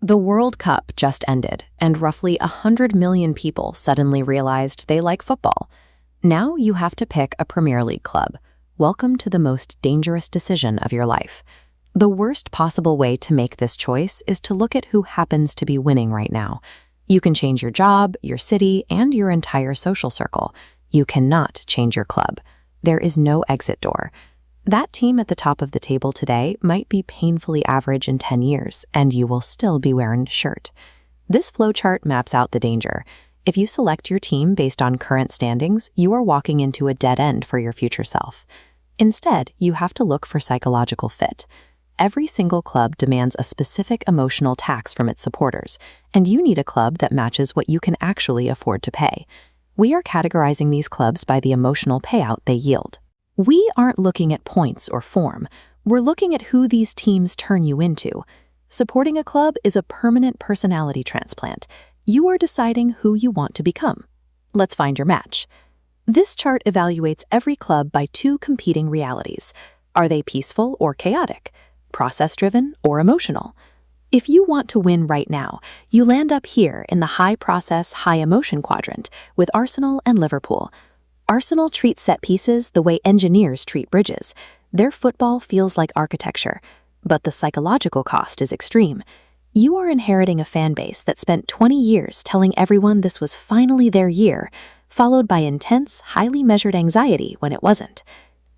The World Cup just ended, and roughly 100 million people suddenly realized they like football. Now you have to pick a Premier League club. Welcome to the most dangerous decision of your life. The worst possible way to make this choice is to look at who happens to be winning right now. You can change your job, your city, and your entire social circle. You cannot change your club. There is no exit door. That team at the top of the table today might be painfully average in 10 years, and you will still be wearing a shirt. This flowchart maps out the danger. If you select your team based on current standings, you are walking into a dead end for your future self. Instead, you have to look for psychological fit. Every single club demands a specific emotional tax from its supporters, and you need a club that matches what you can actually afford to pay. We are categorizing these clubs by the emotional payout they yield. We aren't looking at points or form. We're looking at who these teams turn you into. Supporting a club is a permanent personality transplant. You are deciding who you want to become. Let's find your match. This chart evaluates every club by two competing realities. Are they peaceful or chaotic? Process-driven or emotional? If you want to win right now, you land up here in the high-process, high-emotion quadrant with Arsenal and Liverpool. Arsenal treats set pieces the way engineers treat bridges. Their football feels like architecture, but the psychological cost is extreme. You are inheriting a fan base that spent 20 years telling everyone this was finally their year, followed by intense, highly measured anxiety when it wasn't.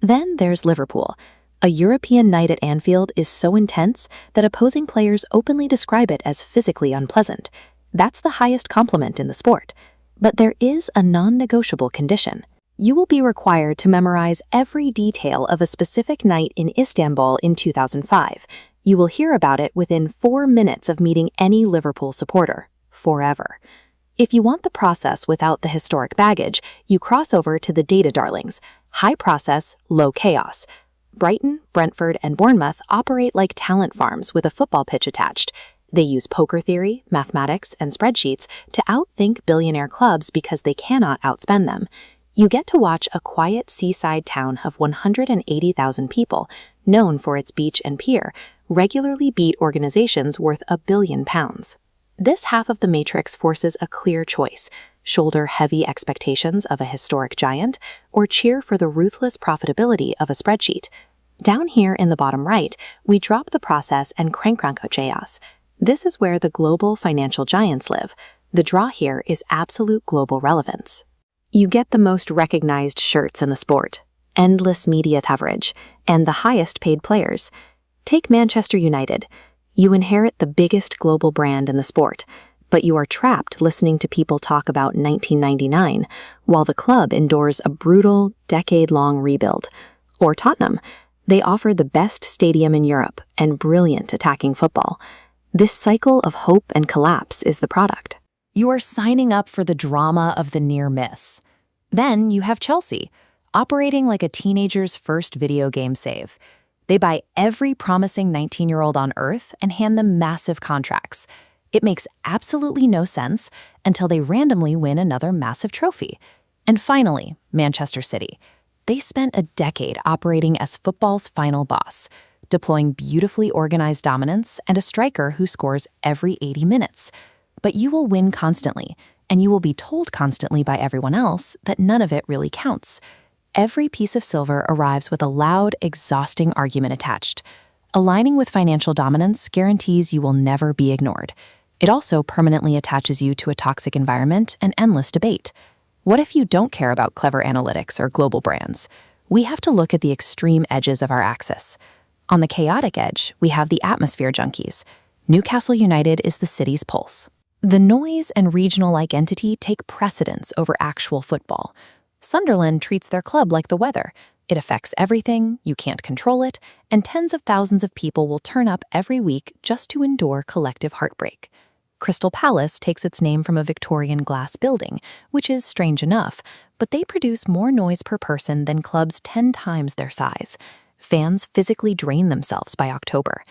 Then there's Liverpool. A European night at Anfield is so intense that opposing players openly describe it as physically unpleasant. That's the highest compliment in the sport. But there is a non-negotiable condition. You will be required to memorize every detail of a specific night in Istanbul in 2005. You will hear about it within 4 minutes of meeting any Liverpool supporter, forever. If you want the process without the historic baggage, you cross over to the data darlings, high process, low chaos. Brighton, Brentford, and Bournemouth operate like talent farms with a football pitch attached. They use poker theory, mathematics, and spreadsheets to outthink billionaire clubs because they cannot outspend them. You get to watch a quiet seaside town of 180,000 people, known for its beach and pier, regularly beat organizations worth £1 billion. This half of the matrix forces a clear choice: shoulder heavy expectations of a historic giant, or cheer for the ruthless profitability of a spreadsheet. Down here in the bottom right, we drop the process and crank chaos. This is where the global financial giants live. The draw here is absolute global relevance. You get the most recognized shirts in the sport, endless media coverage, and the highest paid players. Take Manchester United. You inherit the biggest global brand in the sport, but you are trapped listening to people talk about 1999, while the club endures a brutal, decade-long rebuild. Or Tottenham. They offer the best stadium in Europe and brilliant attacking football. This cycle of hope and collapse is the product. You are signing up for the drama of the near miss. Then you have Chelsea, operating like a teenager's first video game save. They buy every promising 19-year-old on earth and hand them massive contracts. It makes absolutely no sense until they randomly win another massive trophy. And finally, Manchester City. They spent a decade operating as football's final boss, deploying beautifully organized dominance and a striker who scores every 80 minutes. But you will win constantly, and you will be told constantly by everyone else that none of it really counts. Every piece of silver arrives with a loud, exhausting argument attached. Aligning with financial dominance guarantees you will never be ignored. It also permanently attaches you to a toxic environment and endless debate. What if you don't care about clever analytics or global brands? We have to look at the extreme edges of our axis. On the chaotic edge, we have the atmosphere junkies. Newcastle United is the city's pulse. The noise and regional identity take precedence over actual football. Sunderland treats their club like the weather. It affects everything, you can't control it, and tens of thousands of people will turn up every week just to endure collective heartbreak. Crystal Palace takes its name from a Victorian glass building, which is strange enough, but they produce more noise per person than clubs 10 times their size. Fans physically drain themselves by October.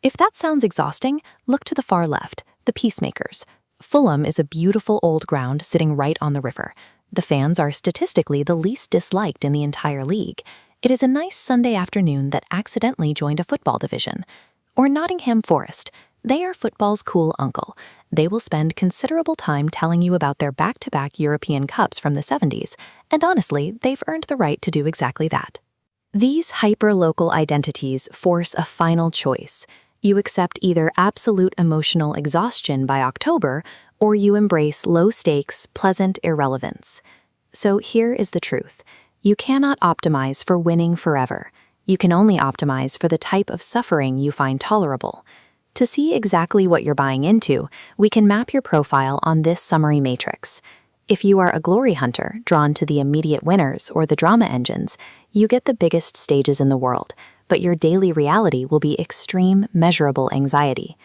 If that sounds exhausting, look to the far left, the Peacemakers. Fulham is a beautiful old ground sitting right on the river. The fans are statistically the least disliked in the entire league. It is a nice Sunday afternoon that accidentally joined a football division. Or Nottingham Forest. They are football's cool uncle. They will spend considerable time telling you about their back-to-back European Cups from the 70s, and honestly, they've earned the right to do exactly that. These hyper-local identities force a final choice. You accept either absolute emotional exhaustion by October, or you embrace low-stakes, pleasant irrelevance. So here is the truth. You cannot optimize for winning forever. You can only optimize for the type of suffering you find tolerable. To see exactly what you're buying into, we can map your profile on this summary matrix. If you are a glory hunter, drawn to the immediate winners or the drama engines, you get the biggest stages in the world, but your daily reality will be extreme, measurable anxiety.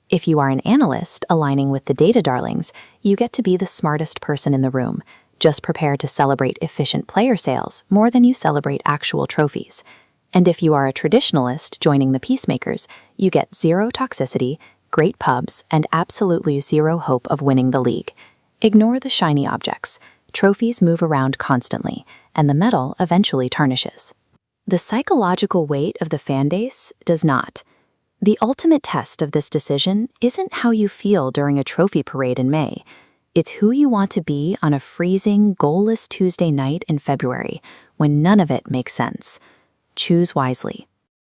If you are an analyst, aligning with the data darlings, you get to be the smartest person in the room. Just prepare to celebrate efficient player sales more than you celebrate actual trophies. And if you are a traditionalist joining the peacemakers, you get zero toxicity, great pubs, and absolutely zero hope of winning the league. Ignore the shiny objects. Trophies move around constantly, and the metal eventually tarnishes. The psychological weight of the fan base does not. The ultimate test of this decision isn't how you feel during a trophy parade in May. It's who you want to be on a freezing, goalless Tuesday night in February, when none of it makes sense. Choose wisely.